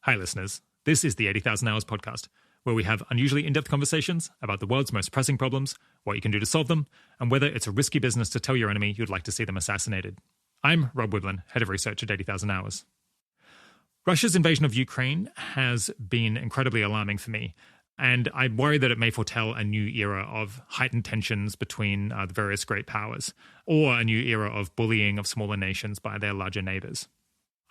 Hi, listeners. This is the 80,000 Hours podcast, where we have unusually in-depth conversations about the world's most pressing problems, what you can do to solve them, and whether it's a risky business to tell your enemy you'd like to see them assassinated. I'm Rob Wiblin, head of research at 80,000 Hours. Russia's invasion of Ukraine has been incredibly alarming for me, and I worry that it may foretell a new era of heightened tensions between the various great powers, or a new era of bullying of smaller nations by their larger neighbors.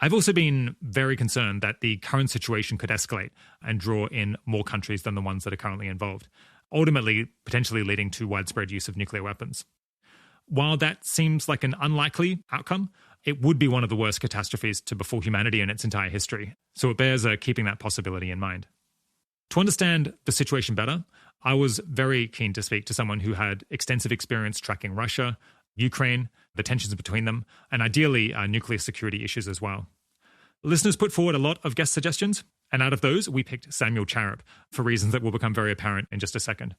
I've also been very concerned that the current situation could escalate and draw in more countries than the ones that are currently involved, ultimately potentially leading to widespread use of nuclear weapons. While that seems like an unlikely outcome, it would be one of the worst catastrophes to befall humanity in its entire history, so it bears keeping that possibility in mind. To understand the situation better, I was very keen to speak to someone who had extensive experience tracking Russia, Ukraine, the tensions between them, and ideally nuclear security issues as well. Listeners put forward a lot of guest suggestions, and out of those, we picked Samuel Charap for reasons that will become very apparent in just a second.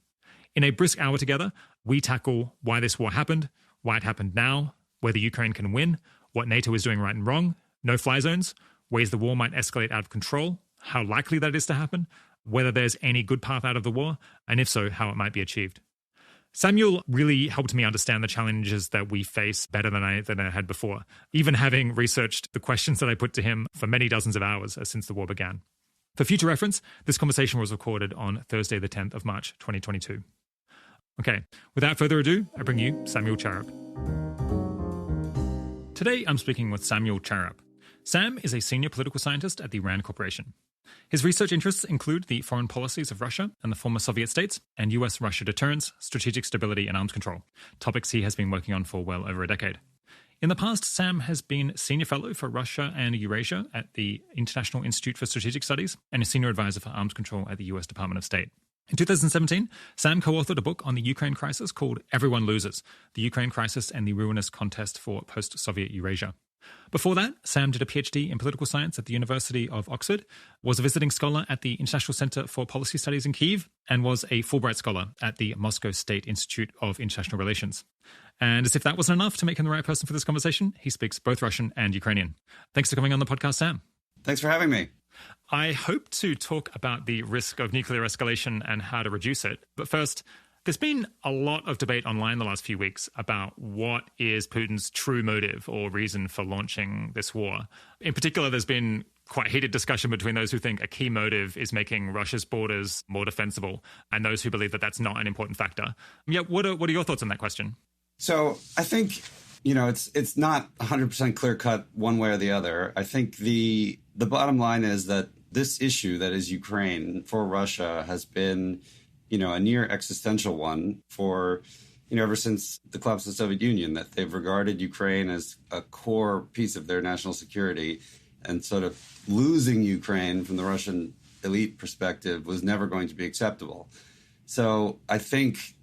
In a brisk hour together, we tackle why this war happened, why it happened now, whether Ukraine can win, what NATO is doing right and wrong, no-fly zones, ways the war might escalate out of control, how likely that is to happen, whether there's any good path out of the war, and if so, how it might be achieved. Samuel really helped me understand the challenges that we face better than I had before, even having researched the questions that I put to him for many dozens of hours since the war began. For future reference, this conversation was recorded on Thursday, the 10th of March, 2022. Okay, without further ado, I bring you Samuel Charap. Today, I'm speaking with Samuel Charap. Sam is a senior political scientist at the RAND Corporation. His research interests include the foreign policies of Russia and the former Soviet states, and US-Russia deterrence, strategic stability, and arms control, topics he has been working on for well over a decade. In the past, Sam has been Senior Fellow for Russia and Eurasia at the International Institute for Strategic Studies and a Senior Advisor for Arms Control at the US Department of State. In 2017, Sam co-authored a book on the Ukraine crisis called Everyone Loses, the Ukraine Crisis and the Ruinous Contest for Post-Soviet Eurasia. Before that, Sam did a PhD in political science at the University of Oxford, was a visiting scholar at the International Center for Policy Studies in Kyiv, and was a Fulbright scholar at the Moscow State Institute of International Relations. And as if that wasn't enough to make him the right person for this conversation, he speaks both Russian and Ukrainian. Thanks for coming on the podcast, Sam. Thanks for having me. I hope to talk about the risk of nuclear escalation and how to reduce it. But first, there's been a lot of debate online the last few weeks about what is Putin's true motive or reason for launching this war. In particular, there's been quite heated discussion between those who think a key motive is making Russia's borders more defensible and those who believe that that's not an important factor. Yeah, what are your thoughts on that question? So I think, it's not 100% clear-cut one way or the other. I think the bottom line is that this issue that is Ukraine for Russia has been a near existential one for, ever since the collapse of the Soviet Union, that they've regarded Ukraine as a core piece of their national security, and sort of losing Ukraine from the Russian elite perspective was never going to be acceptable. So I think,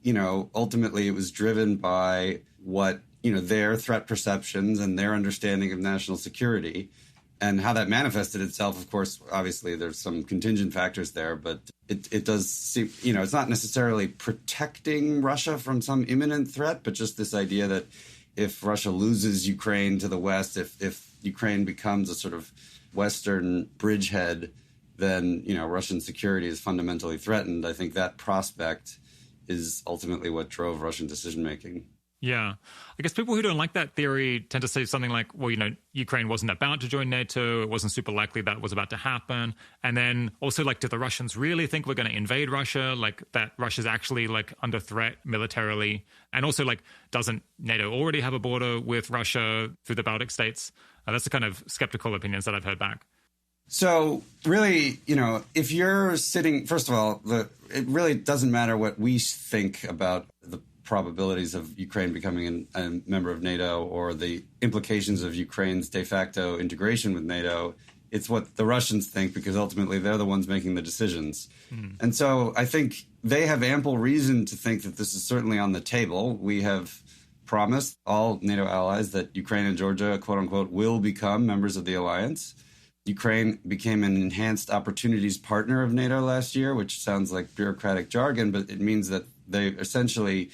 ultimately it was driven by what, their threat perceptions and their understanding of national security. And how that manifested itself, of course, obviously there's some contingent factors there, but it does seem, it's not necessarily protecting Russia from some imminent threat, but just this idea that if Russia loses Ukraine to the West, if Ukraine becomes a sort of Western bridgehead, then, Russian security is fundamentally threatened. I think that prospect is ultimately what drove Russian decision-making. Yeah. I guess people who don't like that theory tend to say something like, well, Ukraine wasn't about to join NATO. It wasn't super likely that was about to happen. And then also, do the Russians really think we're going to invade Russia? That Russia's actually, under threat militarily? And also, doesn't NATO already have a border with Russia through the Baltic states? That's the kind of skeptical opinions that I've heard back. So really, if you're sitting, first of all, it really doesn't matter what we think about the probabilities of Ukraine becoming a member of NATO or the implications of Ukraine's de facto integration with NATO. It's what the Russians think, because ultimately they're the ones making the decisions. And so I think they have ample reason to think that this is certainly on the table. We have promised all NATO allies that Ukraine and Georgia, quote unquote, will become members of the alliance. Ukraine became an enhanced opportunities partner of NATO last year, which sounds like bureaucratic jargon, but it means that they essentially,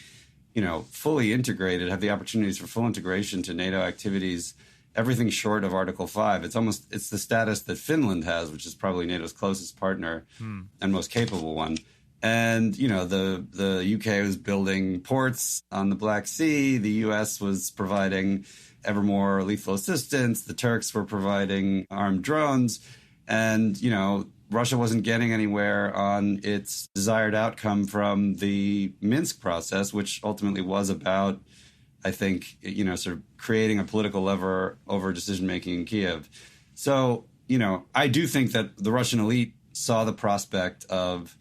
fully integrated, have the opportunities for full integration to NATO activities everything short of Article 5. It's the status that Finland has, which is probably NATO's closest partner and most capable one. And, the UK was building ports on the Black Sea. The US was providing ever more lethal assistance. The Turks were providing armed drones. And, Russia wasn't getting anywhere on its desired outcome from the Minsk process, which ultimately was about, I think, sort of creating a political lever over decision-making in Kiev. So, I do think that the Russian elite saw the prospect of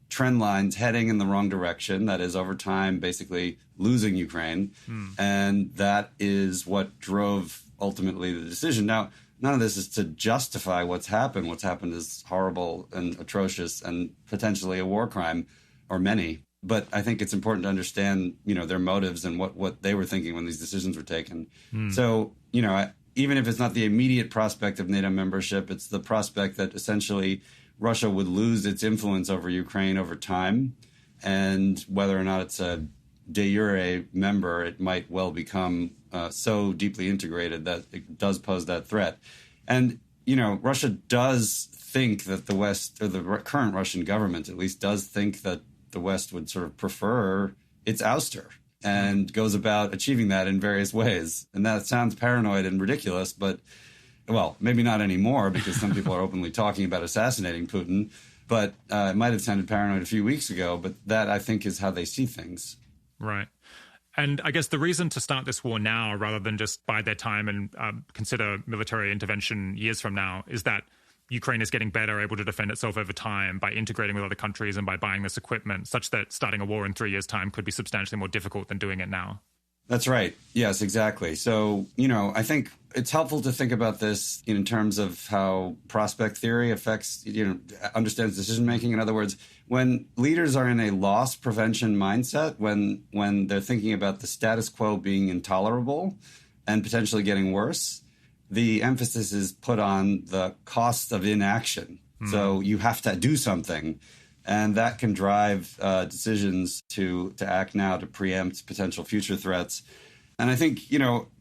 trend lines heading in the wrong direction, that is, over time, basically losing Ukraine. And that is what drove, ultimately, the decision. Now, none of this is to justify what's happened. What's happened is horrible and atrocious and potentially a war crime, or many. But I think it's important to understand, their motives and what they were thinking when these decisions were taken. So, even if it's not the immediate prospect of NATO membership, it's the prospect that essentially Russia would lose its influence over Ukraine over time. And whether or not it's a de jure member, it might well become so deeply integrated that it does pose that threat. And, Russia does think that the West, or the current Russian government at least, does think that the West would sort of prefer its ouster, and goes about achieving that in various ways. And that sounds paranoid and ridiculous, but, well, maybe not anymore, because some people are openly talking about assassinating Putin. But it might have sounded paranoid a few weeks ago, but that, I think, is how they see things. Right. And I guess the reason to start this war now, rather than just bide their time and consider military intervention years from now, is that Ukraine is getting better, able to defend itself over time by integrating with other countries and by buying this equipment, such that starting a war in 3 years' time could be substantially more difficult than doing it now. That's right. Yes, exactly. So, I think it's helpful to think about this in terms of how prospect theory affects, understands decision-making. In other words, when leaders are in a loss prevention mindset, when they're thinking about the status quo being intolerable and potentially getting worse, the emphasis is put on the cost of inaction. So you have to do something. And that can drive decisions to act now to preempt potential future threats. And I think,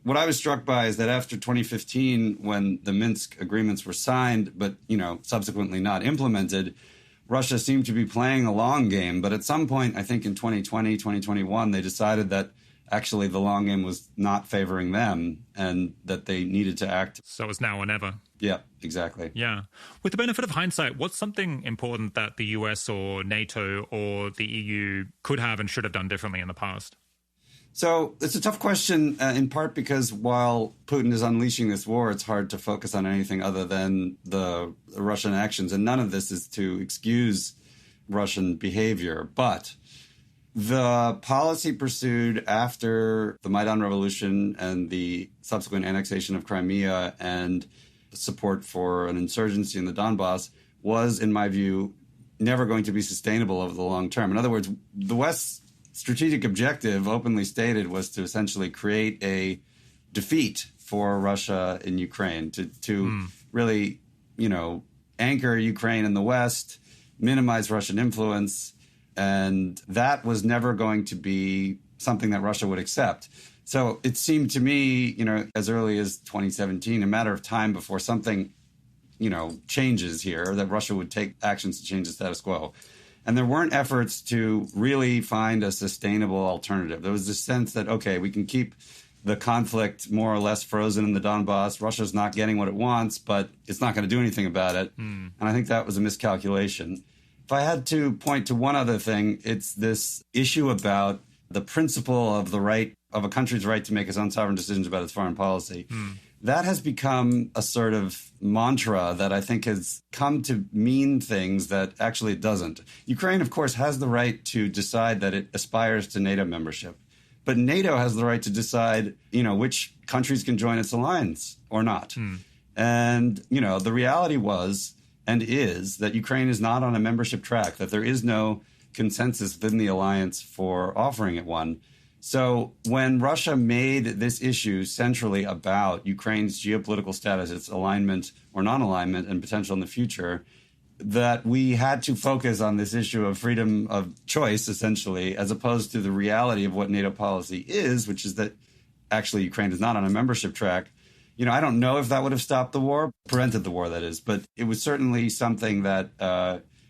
what I was struck by is that after 2015, when the Minsk agreements were signed, but, subsequently not implemented, Russia seemed to be playing a long game. But at some point, I think in 2020, 2021, they decided that actually the long game was not favoring them and that they needed to act. So it's now or never. Yeah, exactly. Yeah. With the benefit of hindsight, what's something important that the US or NATO or the EU could have and should have done differently in the past? So it's a tough question, in part because while Putin is unleashing this war, it's hard to focus on anything other than the Russian actions. And none of this is to excuse Russian behavior. But the policy pursued after the Maidan Revolution and the subsequent annexation of Crimea and support for an insurgency in the Donbass was, in my view, never going to be sustainable over the long term. In other words, the West's strategic objective, openly stated, was to essentially create a defeat for Russia in Ukraine, to really, anchor Ukraine in the West, minimize Russian influence. And that was never going to be something that Russia would accept. So it seemed to me, as early as 2017, a matter of time before something, changes here, that Russia would take actions to change the status quo. And there weren't efforts to really find a sustainable alternative. There was this sense that, okay, we can keep the conflict more or less frozen in the Donbass. Russia's not getting what it wants, but it's not going to do anything about it. And I think that was a miscalculation. If I had to point to one other thing, it's this issue about the principle of the right of a country's right to make its own sovereign decisions about its foreign policy. That has become a sort of mantra that I think has come to mean things that actually it doesn't. Ukraine, of course, has the right to decide that it aspires to NATO membership. But NATO has the right to decide, which countries can join its alliance or not. And, the reality was and is that Ukraine is not on a membership track, that there is no consensus within the alliance for offering it one. So when Russia made this issue centrally about Ukraine's geopolitical status, its alignment or non-alignment and potential in the future, that we had to focus on this issue of freedom of choice, essentially, as opposed to the reality of what NATO policy is, which is that actually Ukraine is not on a membership track. I don't know if that would have stopped the war, prevented the war, that is, but it was certainly something that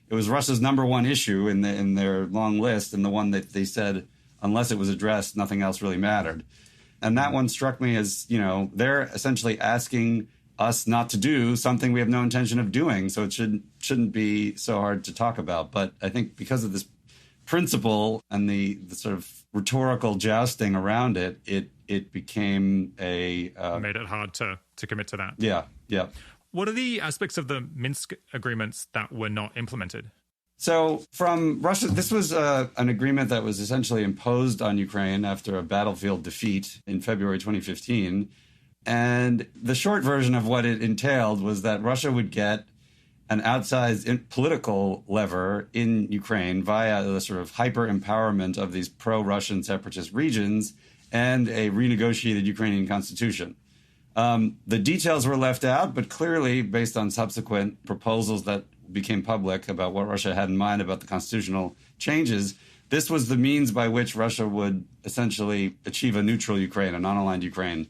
it was Russia's number one issue in their long list, and the one that they said, unless it was addressed, nothing else really mattered. And that one struck me as, they're essentially asking us not to do something we have no intention of doing. So it shouldn't be so hard to talk about. But I think because of this principle and the sort of rhetorical jousting around it, it became made it hard to commit to that. Yeah. What are the aspects of the Minsk agreements that were not implemented? So from Russia, this was an agreement that was essentially imposed on Ukraine after a battlefield defeat in February 2015. And the short version of what it entailed was that Russia would get an outsized political lever in Ukraine via the sort of hyper-empowerment of these pro-Russian separatist regions and a renegotiated Ukrainian constitution. The details were left out, but clearly, based on subsequent proposals that became public about what Russia had in mind about the constitutional changes, this was the means by which Russia would essentially achieve a neutral Ukraine, a non-aligned Ukraine.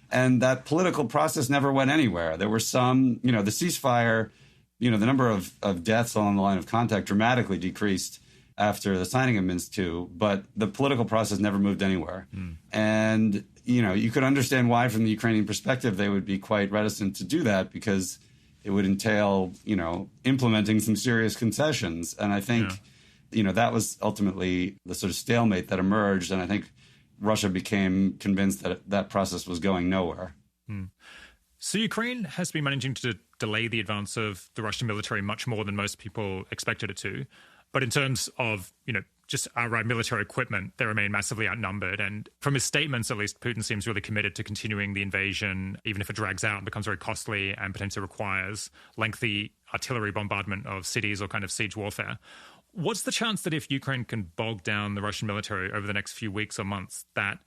And that political process never went anywhere. There were some, the ceasefire, the number of deaths along the line of contact dramatically decreased after the signing of Minsk II, but the political process never moved anywhere. And, you could understand why from the Ukrainian perspective they would be quite reticent to do that, because it would entail, implementing some serious concessions. And I think, that was ultimately the sort of stalemate that emerged. And I think Russia became convinced that that process was going nowhere. So Ukraine has been managing to delay the advance of the Russian military much more than most people expected it to. But in terms of, just outright military equipment, they remain massively outnumbered. And from his statements, at least, Putin seems really committed to continuing the invasion, even if it drags out and becomes very costly and potentially requires lengthy artillery bombardment of cities or kind of siege warfare. What's the chance that if Ukraine can bog down the Russian military over the next few weeks or months, that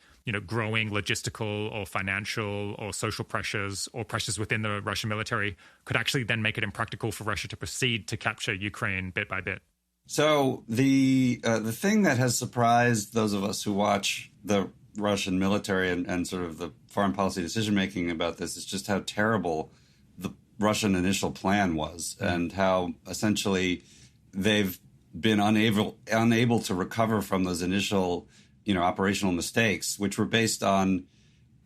growing logistical or financial or social pressures or pressures within the Russian military could actually then make it impractical for Russia to proceed to capture Ukraine bit by bit? So the thing that has surprised those of us who watch the Russian military and sort of the foreign policy decision-making about this is just how terrible the Russian initial plan was, and how essentially they've been unable to recover from those initial, operational mistakes, which were based on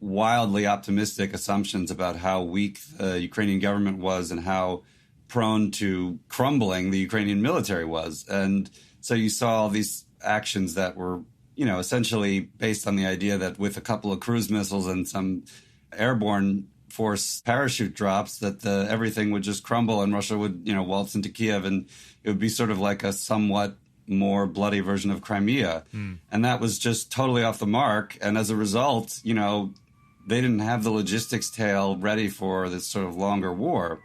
wildly optimistic assumptions about how weak the Ukrainian government was and how prone to crumbling the Ukrainian military was. And so you saw all these actions that were, essentially based on the idea that with a couple of cruise missiles and some airborne force parachute drops, that everything would just crumble and Russia would, waltz into Kiev, and it would be sort of like a somewhat more bloody version of Crimea. And that was just totally off the mark. And as a result, they didn't have the logistics tail ready for this sort of longer war.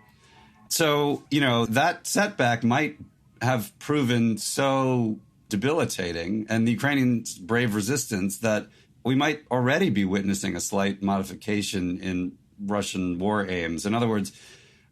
So, that setback might have proven so debilitating, and the Ukrainians' brave resistance, that we might already be witnessing a slight modification in Russian war aims. In other words,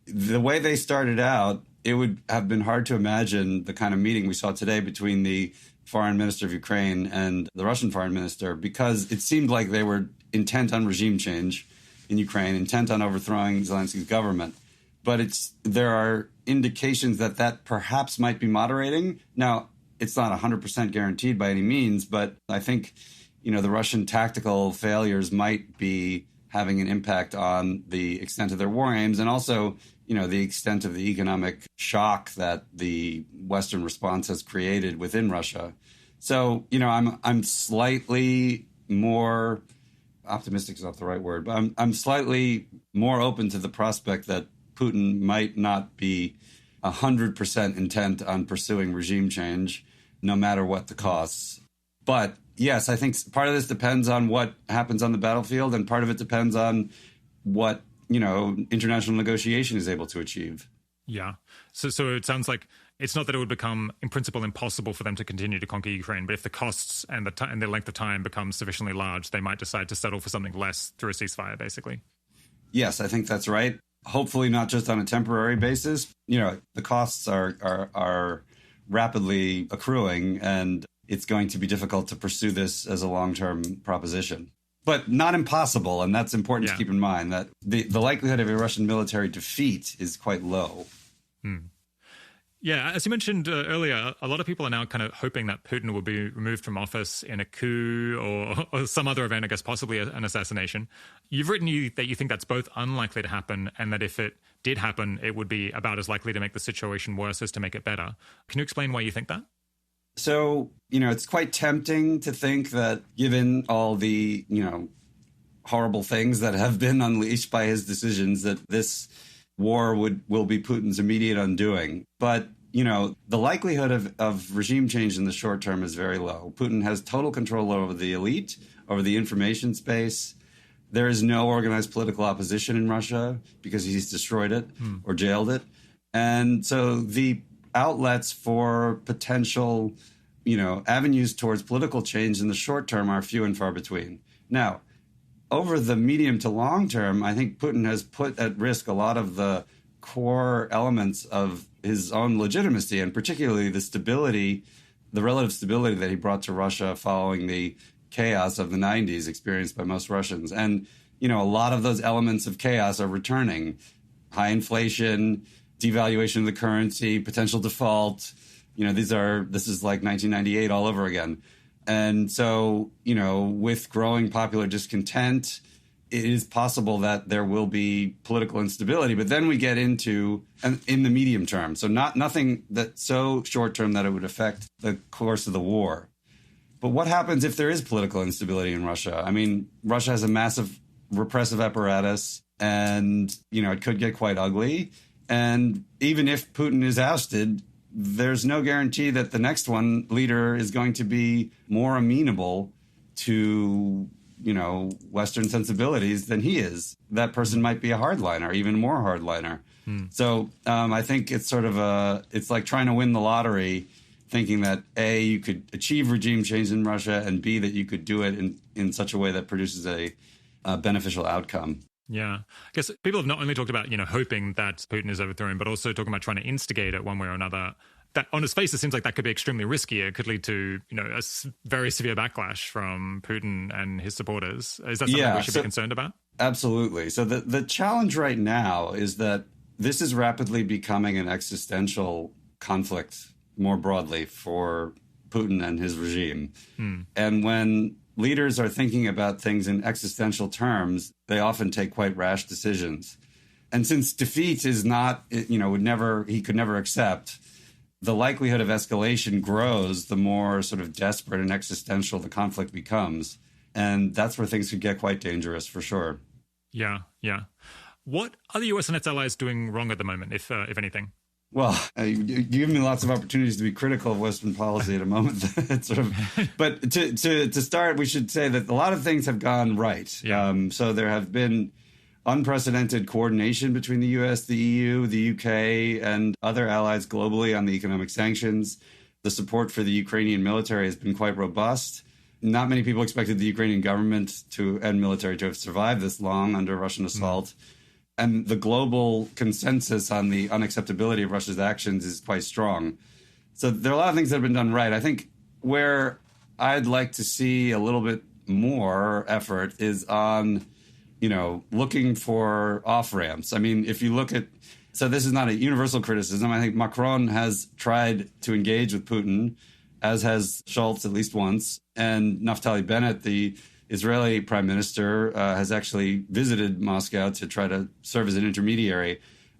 the way they started out, it would have been hard to imagine the kind of meeting we saw today between the foreign minister of Ukraine and the Russian foreign minister, because it seemed like they were intent on regime change in Ukraine, intent on overthrowing Zelensky's government. But there are indications that perhaps might be moderating. Now, it's not 100% guaranteed by any means, but I think, the Russian tactical failures might be having an impact on the extent of their war aims, and also, the extent of the economic shock that the Western response has created within Russia. So, I'm slightly more optimistic is not the right word, but I'm slightly more open to the prospect that Putin might not be 100% intent on pursuing regime change, no matter what the costs. But yes, I think part of this depends on what happens on the battlefield, and part of it depends on what, international negotiation is able to achieve. Yeah. So it sounds like it's not that it would become, in principle, impossible for them to continue to conquer Ukraine, but if the costs and the length of time become sufficiently large, they might decide to settle for something less through a ceasefire, basically. Yes, I think that's right. Hopefully not just on a temporary basis. The costs are rapidly accruing, and it's going to be difficult to pursue this as a long-term proposition. but not impossible. And that's important to keep in mind, that the likelihood of a Russian military defeat is quite low. Yeah, as you mentioned earlier, a lot of people are now kind of hoping that Putin will be removed from office in a coup or some other event, I guess possibly an assassination. You've written that you think that's both unlikely to happen, and that if it did happen, it would be about as likely to make the situation worse as to make it better. Can you explain why you think that? So, it's quite tempting to think that given all the, horrible things that have been unleashed by his decisions, that this war will be Putin's immediate undoing. But, the likelihood of regime change in the short term is very low. Putin has total control over the elite, over the information space. There is no organized political opposition in Russia because he's destroyed it or jailed it. And so the outlets for potential, avenues towards political change in the short term are few and far between. Now, over the medium to long term, I think Putin has put at risk a lot of the core elements of his own legitimacy, and particularly the relative stability that he brought to Russia following the chaos of the 90s experienced by most Russians. And, a lot of those elements of chaos are returning. High inflation, devaluation of the currency, potential default. This is like 1998 all over again. And so, with growing popular discontent, it is possible that there will be political instability. But then we get into, in the medium term, so nothing that's so short term that it would affect the course of the war. But what happens if there is political instability in Russia? I mean, Russia has a massive repressive apparatus, and, it could get quite ugly. And even if Putin is ousted, there's no guarantee that the next leader is going to be more amenable to, Western sensibilities than he is. That person might be a hardliner, even more hardliner. So I think it's it's like trying to win the lottery, thinking that A, you could achieve regime change in Russia, and B, that you could do it in such a way that produces a beneficial outcome. Yeah. I guess people have not only talked about, hoping that Putin is overthrown, but also talking about trying to instigate it one way or another. That on its face, it seems like that could be extremely risky. It could lead to, a very severe backlash from Putin and his supporters. Is that something we should be concerned about? Absolutely. So the challenge right now is that this is rapidly becoming an existential conflict more broadly for Putin and his regime. And when leaders are thinking about things in existential terms, they often take quite rash decisions. And since defeat is not, he could never accept, the likelihood of escalation grows the more sort of desperate and existential the conflict becomes. And that's where things could get quite dangerous, for sure. Yeah. What are the US and its allies doing wrong at the moment, if anything? Well, you give me lots of opportunities to be critical of Western policy at a moment. But to start, we should say that a lot of things have gone right. Yeah. So there have been unprecedented coordination between the U.S., the EU, the U.K., and other allies globally on the economic sanctions. The support for the Ukrainian military has been quite robust. Not many people expected the Ukrainian government and military to have survived this long under Russian assault. And the global consensus on the unacceptability of Russia's actions is quite strong. So there are a lot of things that have been done right. I think where I'd like to see a little bit more effort is on, looking for off-ramps. I mean, if you look at, so this is not a universal criticism. I think Macron has tried to engage with Putin, as has Scholz at least once. And Naftali Bennett, the Israeli prime minister, has actually visited Moscow to try to serve as an intermediary.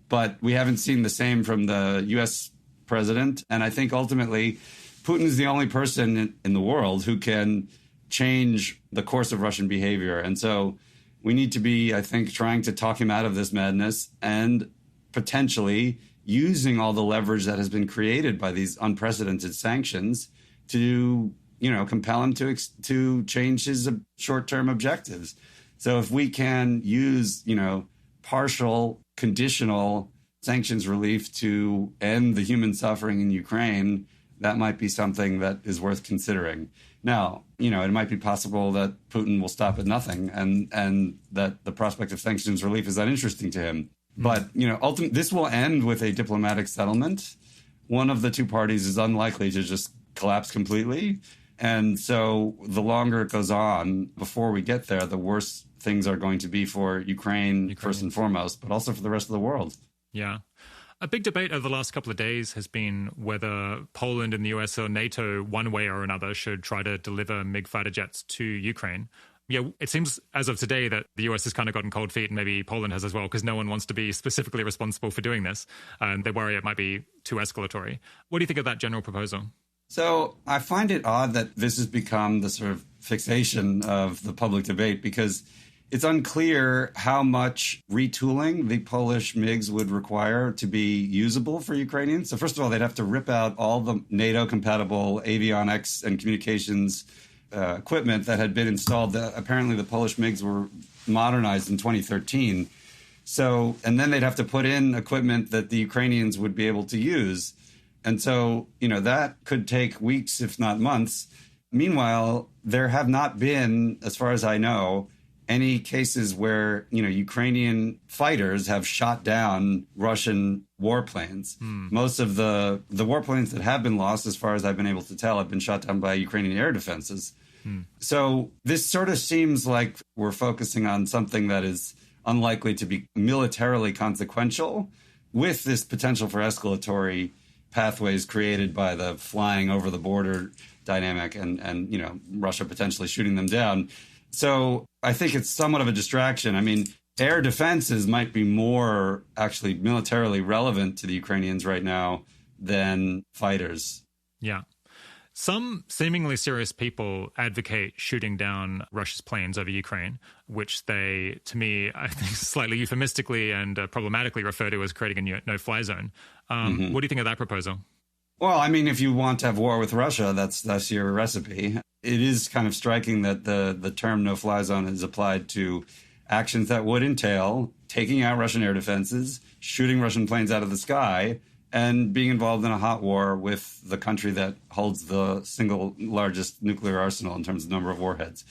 But we haven't seen the same from the U.S. president. And I think ultimately Putin is the only person in the world who can change the course of Russian behavior. And so we need to be, I think, trying to talk him out of this madness and potentially using all the leverage that has been created by these unprecedented sanctions to compel him to change his short-term objectives. So if we can use, partial, conditional sanctions relief to end the human suffering in Ukraine, that might be something that is worth considering. Now, it might be possible that Putin will stop at nothing and that the prospect of sanctions relief is uninteresting to him. But, ultimately, this will end with a diplomatic settlement. One of the two parties is unlikely to just collapse completely. And so the longer it goes on before we get there, the worse things are going to be for Ukraine first and foremost, but also for the rest of the world. Yeah. A big debate over the last couple of days has been whether Poland and the US or NATO, one way or another, should try to deliver MiG fighter jets to Ukraine. Yeah, it seems as of today that the US has kind of gotten cold feet, and maybe Poland has as well, because no one wants to be specifically responsible for doing this. And they worry it might be too escalatory. What do you think of that general proposal? So I find it odd that this has become the sort of fixation of the public debate, because it's unclear how much retooling the Polish MiGs would require to be usable for Ukrainians. So first of all, they'd have to rip out all the NATO-compatible avionics and communications equipment that had been installed. Apparently, the Polish MiGs were modernized in 2013. So, and then they'd have to put in equipment that the Ukrainians would be able to use. And so, that could take weeks, if not months. Meanwhile, there have not been, as far as I know, any cases where, Ukrainian fighters have shot down Russian warplanes. Most of the warplanes that have been lost, as far as I've been able to tell, have been shot down by Ukrainian air defenses. So this sort of seems like we're focusing on something that is unlikely to be militarily consequential, with this potential for escalatory pathways created by the flying over the border dynamic and Russia potentially shooting them down. So I think it's somewhat of a distraction. I mean, air defenses might be more actually militarily relevant to the Ukrainians right now than fighters. Yeah. Some seemingly serious people advocate shooting down Russia's planes over Ukraine, which they, to me, I think slightly euphemistically and problematically refer to as creating a no-fly zone. What do you think of that proposal? Well, I mean, if you want to have war with Russia, that's your recipe. It is kind of striking that the term no-fly zone is applied to actions that would entail taking out Russian air defenses, shooting Russian planes out of the sky, and being involved in a hot war with the country that holds the single largest nuclear arsenal in terms of number of warheads.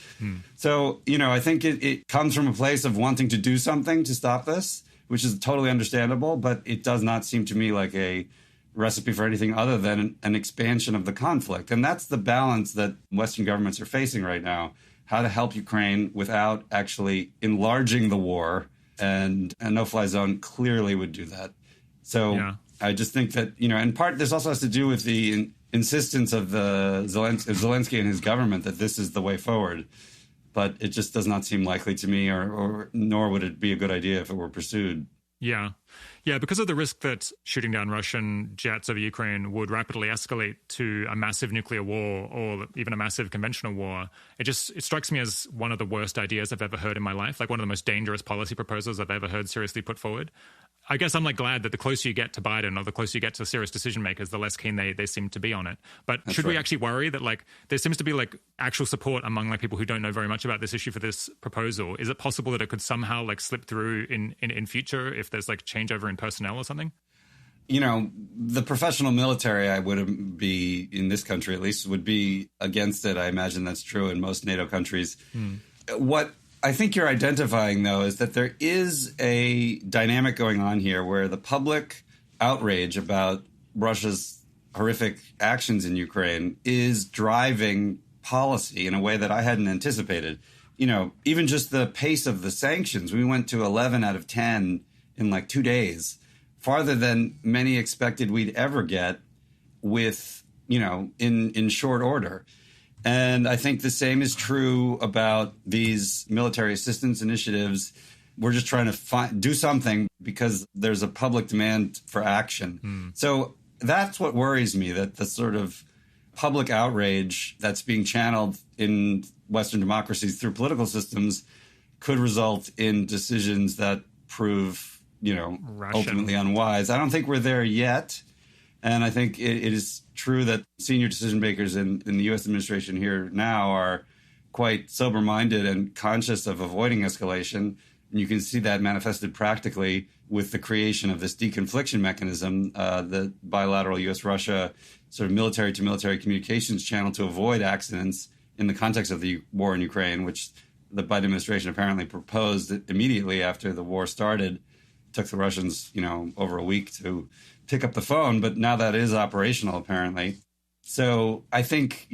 So, I think it comes from a place of wanting to do something to stop this, which is totally understandable, but it does not seem to me like a recipe for anything other than an expansion of the conflict. And that's the balance that Western governments are facing right now, how to help Ukraine without actually enlarging the war. And a no-fly zone clearly would do that. So yeah. I just think that, in part, this also has to do with the insistence of Zelensky and his government that this is the way forward. But it just does not seem likely to me, or nor would it be a good idea if it were pursued. Yeah. Yeah, because of the risk that shooting down Russian jets over Ukraine would rapidly escalate to a massive nuclear war or even a massive conventional war, it strikes me as one of the worst ideas I've ever heard in my life, like one of the most dangerous policy proposals I've ever heard seriously put forward. I guess I'm glad that the closer you get to Biden or the closer you get to serious decision makers, the less keen they seem to be on it. But should we actually worry that there seems to be actual support among people who don't know very much about this issue for this proposal? Is it possible that it could somehow slip through in future if there's changeover in personnel or something? The professional military, I would be, in this country at least, would be against it. I imagine that's true in most NATO countries. What I think you're identifying, though, is that there is a dynamic going on here where the public outrage about Russia's horrific actions in Ukraine is driving policy in a way that I hadn't anticipated. Even just the pace of the sanctions, we went to 11 out of 10 in 2 days, farther than many expected we'd ever get with, in short order. And I think the same is true about these military assistance initiatives. We're just trying to do something because there's a public demand for action. So that's what worries me, that the sort of public outrage that's being channeled in Western democracies through political systems could result in decisions that prove, ultimately unwise. I don't think we're there yet. And I think it is true that senior decision makers in the U.S. administration here now are quite sober-minded and conscious of avoiding escalation. And you can see that manifested practically with the creation of this deconfliction mechanism, the bilateral U.S.-Russia sort of military-to-military communications channel to avoid accidents in the context of the war in Ukraine, which the Biden administration apparently proposed immediately after the war started. It took the Russians, over a week to pick up the phone, but now that is operational, apparently. So I think,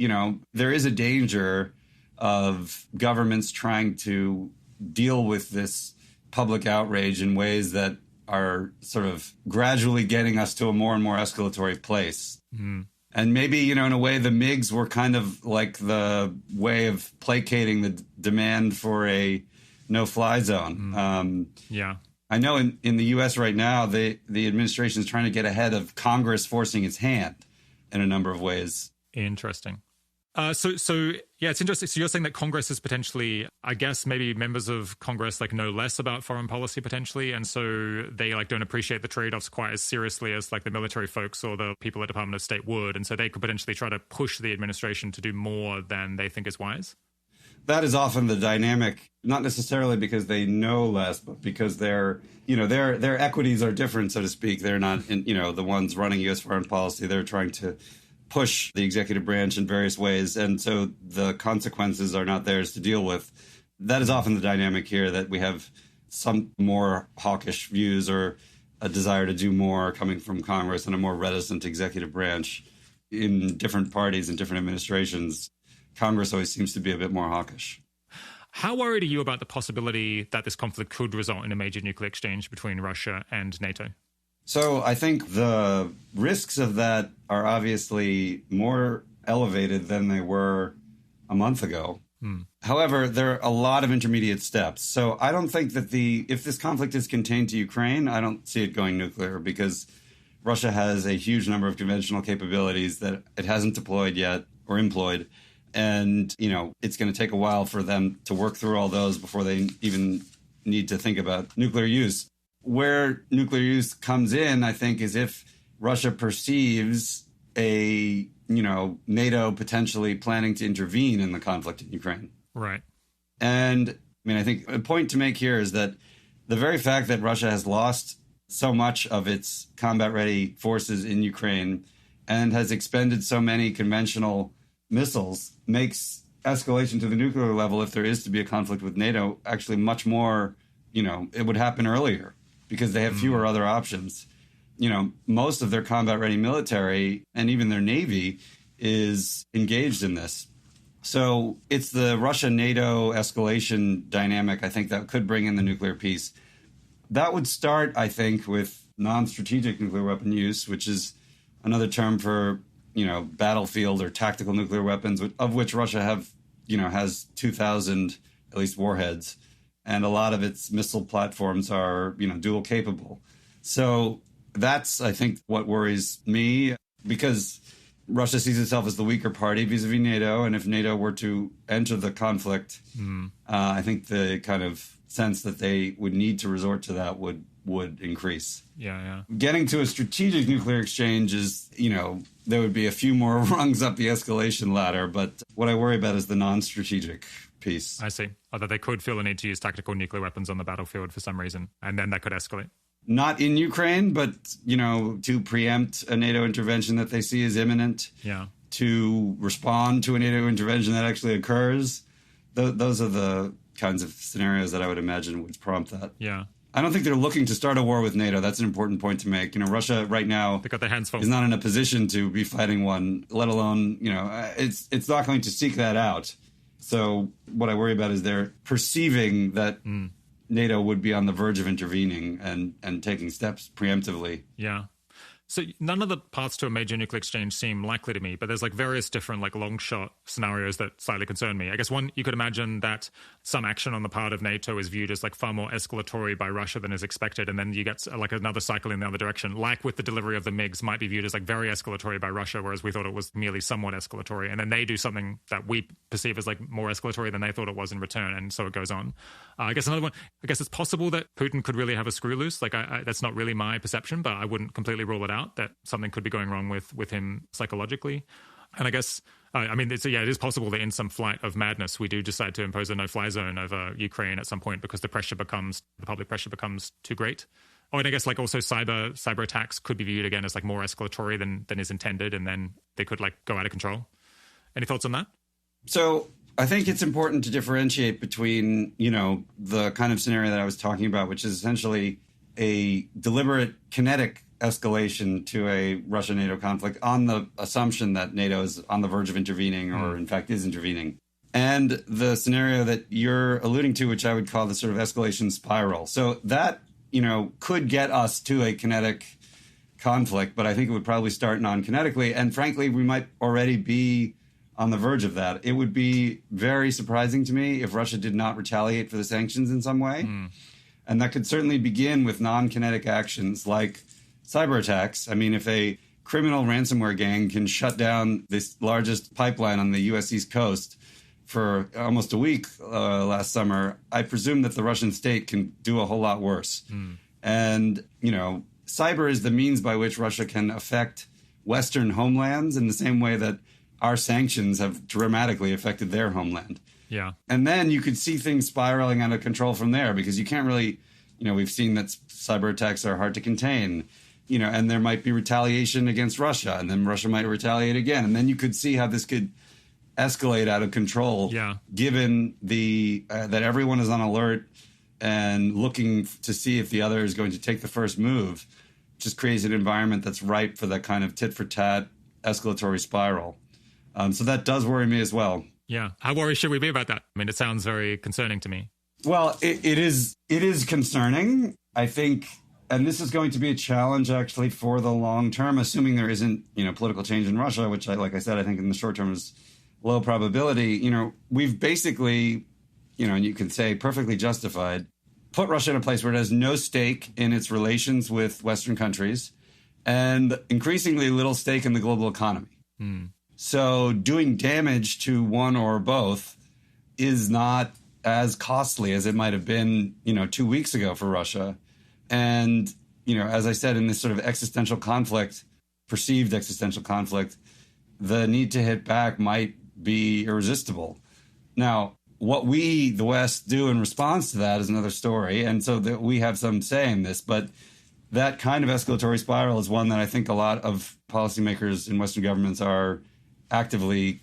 there is a danger of governments trying to deal with this public outrage in ways that are sort of gradually getting us to a more and more escalatory place. Mm. And maybe, in a way, the MiGs were kind of like the way of placating the demand for a no-fly zone. Yeah. I know in the U.S. right now, the administration is trying to get ahead of Congress forcing its hand in a number of ways. Interesting. So it's interesting. So you're saying that Congress is potentially, I guess, maybe members of Congress know less about foreign policy potentially, and so they don't appreciate the trade-offs quite as seriously as the military folks or the people at Department of State would, and so they could potentially try to push the administration to do more than they think is wise. That is often the dynamic, not necessarily because they know less, but because their equities are different, so to speak. They're not, the ones running U.S. foreign policy. They're trying to push the executive branch in various ways, and so the consequences are not theirs to deal with. That is often the dynamic here, that we have some more hawkish views or a desire to do more coming from Congress and a more reticent executive branch in different parties and different administrations. Congress always seems to be a bit more hawkish. How worried are you about the possibility that this conflict could result in a major nuclear exchange between Russia and NATO? So I think the risks of that are obviously more elevated than they were a month ago. However, there are a lot of intermediate steps. So I don't think that if this conflict is contained to Ukraine, I don't see it going nuclear, because Russia has a huge number of conventional capabilities that it hasn't deployed yet or employed. And, it's going to take a while for them to work through all those before they even need to think about nuclear use. Where nuclear use comes in, I think, is if Russia perceives a, NATO potentially planning to intervene in the conflict in Ukraine. Right. And, I think a point to make here is that the very fact that Russia has lost so much of its combat-ready forces in Ukraine and has expended so many conventional missiles makes escalation to the nuclear level, if there is to be a conflict with NATO, actually much more, it would happen earlier because they have fewer other options. Most of their combat-ready military and even their navy is engaged in this. So it's the Russia-NATO escalation dynamic, I think, that could bring in the nuclear piece. That would start, I think, with non-strategic nuclear weapon use, which is another term for battlefield or tactical nuclear weapons, of which Russia has 2,000 at least warheads, and a lot of its missile platforms are dual capable. So that's, I think, what worries me, because Russia sees itself as the weaker party vis-a-vis NATO, and if NATO were to enter the conflict, I think the kind of sense that they would need to resort to that would increase. Yeah. Getting to a strategic nuclear exchange is, there would be a few more rungs up the escalation ladder, but what I worry about is the non-strategic piece. I see. Although they could feel the need to use tactical nuclear weapons on the battlefield for some reason, and then that could escalate. Not in Ukraine, but, to preempt a NATO intervention that they see as imminent. Yeah. To respond to a NATO intervention that actually occurs. Those are the kinds of scenarios that I would imagine would prompt that. Yeah. I don't think they're looking to start a war with NATO. That's an important point to make. Russia right now they got their hands full. Is not in a position to be fighting one, let alone, it's not going to seek that out. So what I worry about is they're perceiving that NATO would be on the verge of intervening and taking steps preemptively. Yeah. So none of the paths to a major nuclear exchange seem likely to me, but there's various different long shot scenarios that slightly concern me. I guess one, you could imagine that some action on the part of NATO is viewed as far more escalatory by Russia than is expected, and then you get another cycle in the other direction, like with the delivery of the MiGs might be viewed as very escalatory by Russia, whereas we thought it was merely somewhat escalatory, and then they do something that we perceive as more escalatory than they thought it was in return, and so it goes on. I guess another one, I guess it's possible that Putin could really have a screw loose. That's not really my perception, but I wouldn't completely rule it out that something could be going wrong with him psychologically. And I guess, it is possible that in some flight of madness, we do decide to impose a no-fly zone over Ukraine at some point because the public pressure becomes too great. Oh, and I guess also cyber attacks could be viewed again as more escalatory than is intended, and then they could go out of control. Any thoughts on that? So I think it's important to differentiate between, the kind of scenario that I was talking about, which is essentially a deliberate kinetic escalation to a Russia-NATO conflict on the assumption that NATO is on the verge of intervening or in fact is intervening. And the scenario that you're alluding to, which I would call the sort of escalation spiral. So that, could get us to a kinetic conflict, but I think it would probably start non-kinetically. And frankly, we might already be on the verge of that. It would be very surprising to me if Russia did not retaliate for the sanctions in some way. And that could certainly begin with non-kinetic actions like cyber attacks. I mean, if a criminal ransomware gang can shut down this largest pipeline on the U.S. East Coast for almost a week last summer, I presume that the Russian state can do a whole lot worse. And, cyber is the means by which Russia can affect Western homelands in the same way that our sanctions have dramatically affected their homeland. Yeah. And then you could see things spiraling out of control from there because you can't really, we've seen that cyber attacks are hard to contain, and there might be retaliation against Russia, and then Russia might retaliate again. And then you could see how this could escalate out of control, given that everyone is on alert and looking to see if the other is going to take the first move. Just creates an environment that's ripe for that kind of tit-for-tat escalatory spiral. So that does worry me as well. Yeah. How worried should we be about that? I mean, it sounds very concerning to me. Well, it is concerning, I think, and this is going to be a challenge actually for the long term, assuming there isn't, political change in Russia, which like I said, I think in the short term is low probability. We've basically, and you can say perfectly justified, put Russia in a place where it has no stake in its relations with Western countries and increasingly little stake in the global economy. So doing damage to one or both is not as costly as it might have been, 2 weeks ago for Russia. And, as I said, in this sort of existential conflict, perceived existential conflict, the need to hit back might be irresistible. Now, what we, the West, do in response to that is another story. And so that we have some say in this. But that kind of escalatory spiral is one that I think a lot of policymakers in Western governments are actively,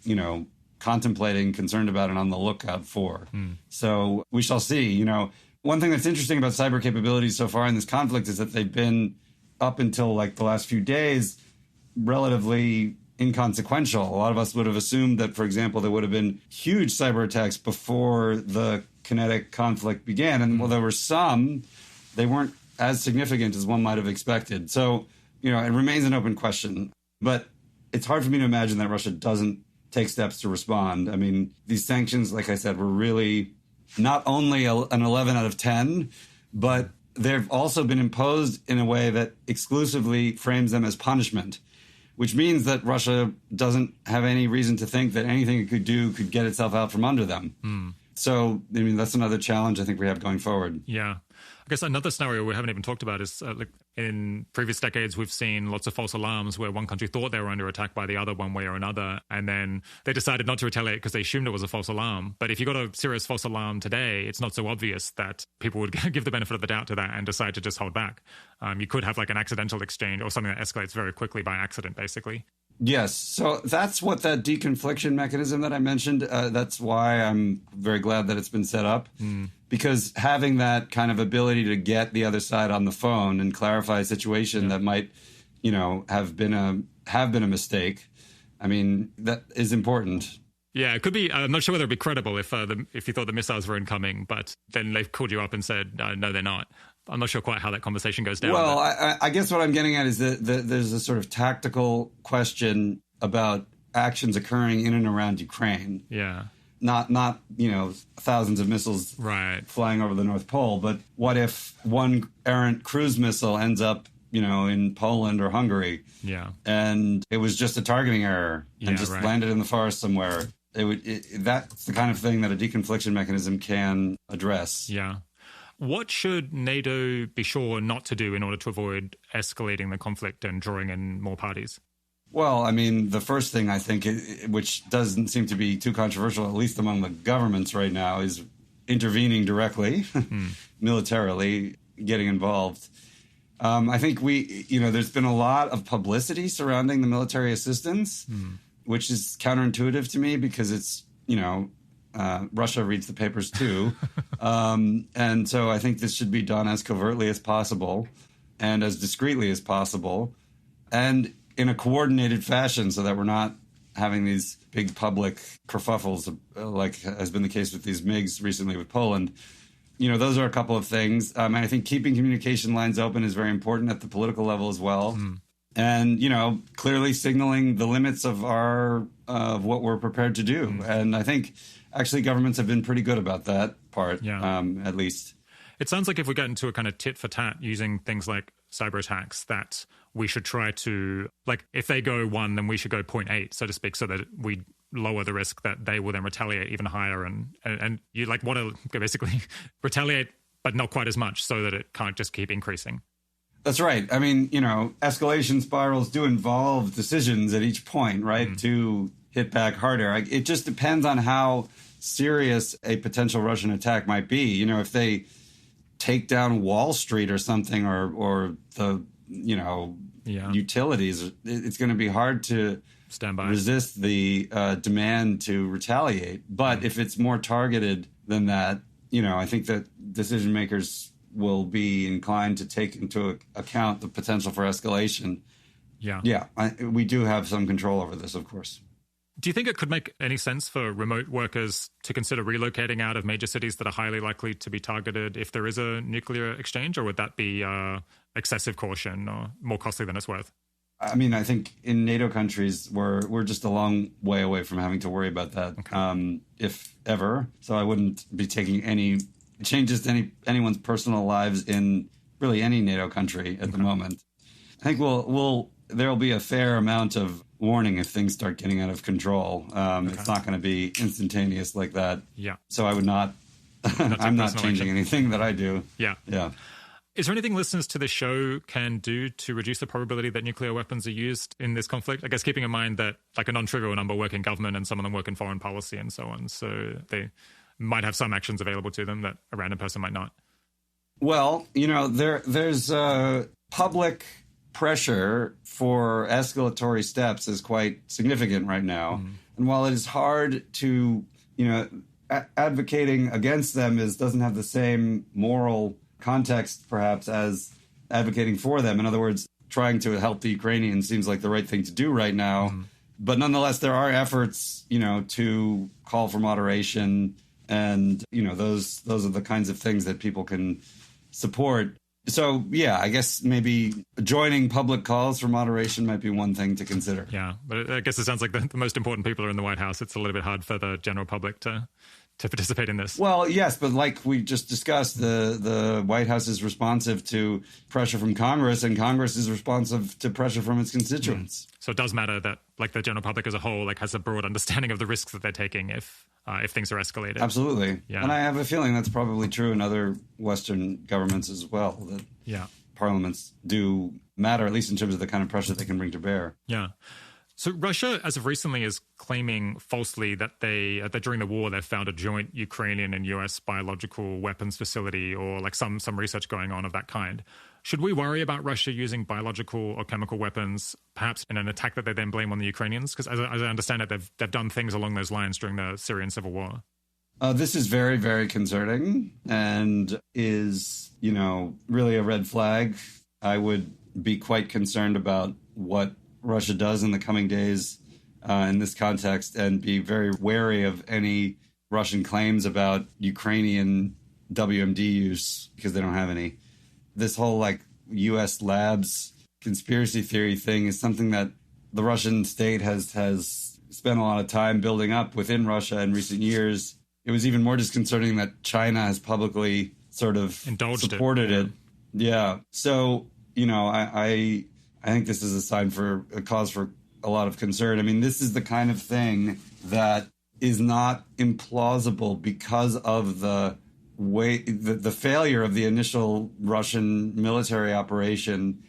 contemplating, concerned about, and on the lookout for. So we shall see. One thing that's interesting about cyber capabilities so far in this conflict is that they've been, up until like the last few days, relatively inconsequential. A lot of us would have assumed that, for example, there would have been huge cyber attacks before the kinetic conflict began. And while there were some, they weren't as significant as one might have expected. So, it remains an open question. But it's hard for me to imagine that Russia doesn't take steps to respond. I mean, these sanctions, like I said, were really not only an 11 out of 10, but they've also been imposed in a way that exclusively frames them as punishment, which means that Russia doesn't have any reason to think that anything it could do could get itself out from under them. So, I mean, that's another challenge I think we have going forward. Yeah. I guess another scenario we haven't even talked about is like in previous decades, we've seen lots of false alarms where one country thought they were under attack by the other one way or another. And then they decided not to retaliate because they assumed it was a false alarm. But if you got a serious false alarm today, it's not so obvious that people would give the benefit of the doubt to that and decide to just hold back. You could have like an accidental exchange or something that escalates very quickly by accident, basically. Yes. So that's what that deconfliction mechanism that I mentioned, that's why I'm very glad that it's been set up. Because having that kind of ability to get the other side on the phone and clarify a situation that might, have been a mistake, I mean, that is important. Yeah, it could be. I'm not sure whether it'd be credible if you thought the missiles were incoming, but then they've called you up and said, no, they're not. I'm not sure quite how that conversation goes down. Well, I guess what I'm getting at is that there's a sort of tactical question about actions occurring in and around Ukraine. Yeah. Not thousands of missiles flying over the North Pole, but what if one errant cruise missile ends up, in Poland or Hungary? Yeah. And it was just a targeting error and just landed in the forest somewhere. That's the kind of thing that a deconfliction mechanism can address. Yeah. What should NATO be sure not to do in order to avoid escalating the conflict and drawing in more parties? Well, I mean, the first thing I think, which doesn't seem to be too controversial, at least among the governments right now, is intervening directly, militarily, getting involved. I think there's been a lot of publicity surrounding the military assistance, which is counterintuitive to me because it's, Russia reads the papers too. And so I think this should be done as covertly as possible. and as discreetly as possible, and in a coordinated fashion so that we're not having these big public kerfuffles like has been the case with these MiGs recently with Poland. Those are a couple of things. And I think keeping communication lines open is very important at the political level as well. And, clearly signaling the limits of what we're prepared to do. And I think actually governments have been pretty good about that part, at least. It sounds like if we get into a kind of tit for tat using things like cyber attacks, that we should try to, like, if they go 1, then we should go 0.8, so to speak, so that we lower the risk that they will then retaliate even higher. And you like want to basically retaliate, but not quite as much, so that it can't just keep increasing. That's right. I mean, escalation spirals do involve decisions at each point, right, to hit back harder. It just depends on how serious a potential Russian attack might be. If they take down Wall Street or something, or the utilities, it's going to be hard to stand by, resist the demand to retaliate. But if it's more targeted than that, I think that decision makers will be inclined to take into account the potential for escalation. We do have some control over this, of course. Do you think it could make any sense for remote workers to consider relocating out of major cities that are highly likely to be targeted if there is a nuclear exchange, or would that be excessive caution or more costly than it's worth? I mean, I think in NATO countries, we're just a long way away from having to worry about that, if ever. So I wouldn't be taking any changes to anyone's personal lives in really any NATO country at the moment. I think there'll be a fair amount of warning if things start getting out of control. It's not going to be instantaneous like that. Yeah. So I would not. I'm not changing anything that I do. Yeah. Yeah. Is there anything listeners to this show can do to reduce the probability that nuclear weapons are used in this conflict? I guess keeping in mind that like a non-trivial number work in government and some of them work in foreign policy and so on. So they might have some actions available to them that a random person might not. Well, there's public pressure for escalatory steps is quite significant right now. And while it is hard to, advocating against them doesn't have the same moral context perhaps as advocating for them. In other words, trying to help the Ukrainians seems like the right thing to do right now. But nonetheless, there are efforts, to call for moderation, and, those are the kinds of things that people can support. So, yeah, I guess maybe joining public calls for moderation might be one thing to consider. Yeah, but I guess it sounds like the most important people are in the White House. It's a little bit hard for the general public to participate in this. Well, yes, but like we just discussed, the White House is responsive to pressure from Congress, and Congress is responsive to pressure from its constituents. So it does matter that like the general public as a whole has a broad understanding of the risks that they're taking if things are escalated. Absolutely. Yeah. And I have a feeling that's probably true in other Western governments as well, that parliaments do matter, at least in terms of the kind of pressure they can bring to bear. Yeah. So Russia, as of recently, is claiming falsely that that during the war they've found a joint Ukrainian and US biological weapons facility, or like some research going on of that kind. Should we worry about Russia using biological or chemical weapons, perhaps in an attack that they then blame on the Ukrainians? Because as I understand it, they've done things along those lines during the Syrian civil war. This is very, very concerning and is, really a red flag. I would be quite concerned about what Russia does in the coming days in this context, and be very wary of any Russian claims about Ukrainian WMD use, because they don't have any. This whole U.S. labs conspiracy theory thing is something that the Russian state has spent a lot of time building up within Russia in recent years. It was even more disconcerting that China has publicly sort of supported it. Yeah. So, I think this is a cause for a lot of concern. I mean, this is the kind of thing that is not implausible because of the way the failure of the initial Russian military operation,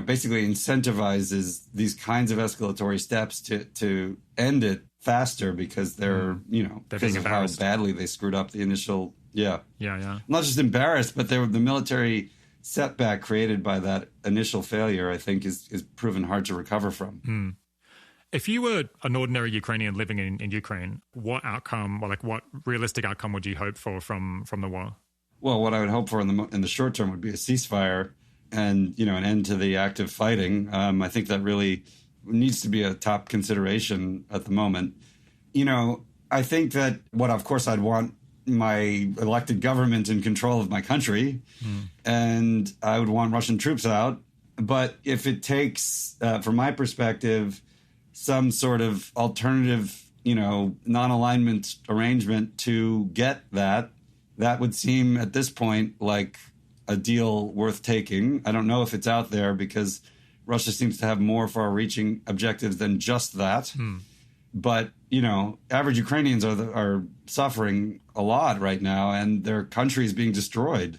basically incentivizes these kinds of escalatory steps to end it faster, because they're because of how badly they screwed up the initial. Yeah. Not just embarrassed, but the military setback created by that initial failure, I think, is proven hard to recover from. If you were an ordinary Ukrainian living in Ukraine, what outcome, or what realistic outcome would you hope for from the war? Well, what I would hope for in the short term would be a ceasefire, and, an end to the active fighting. I think that really needs to be a top consideration at the moment. I think that of course, I'd want my elected government in control of my country, and I would want Russian troops out. But if it takes, from my perspective, some sort of alternative, non-alignment arrangement to get that would seem at this point like a deal worth taking. I don't know if it's out there because Russia seems to have more far-reaching objectives than just that. But, average Ukrainians are suffering a lot right now, and their country is being destroyed.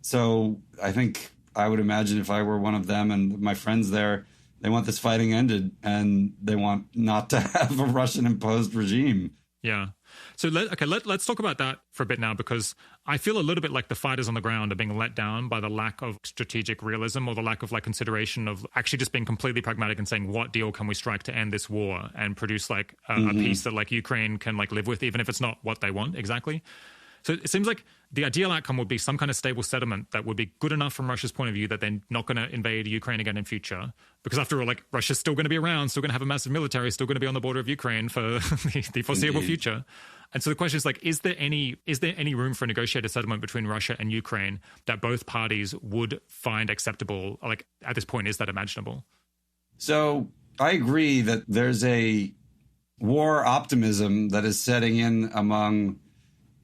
So I think I would imagine if I were one of them and my friends there, they want this fighting ended, and they want not to have a Russian-imposed regime. Yeah. So let's talk about that for a bit now, because I feel a little bit like the fighters on the ground are being let down by the lack of strategic realism, or the lack of consideration of actually just being completely pragmatic and saying, what deal can we strike to end this war and produce a peace that Ukraine can live with, even if it's not what they want exactly. So it seems like the ideal outcome would be some kind of stable settlement that would be good enough from Russia's point of view that they're not going to invade Ukraine again in future. Because after all, Russia's still going to be around, still going to have a massive military, still going to be on the border of Ukraine for the foreseeable future. And so the question is, is there any room for a negotiated settlement between Russia and Ukraine that both parties would find acceptable? At this point, is that imaginable? So I agree that there's a war optimism that is setting in among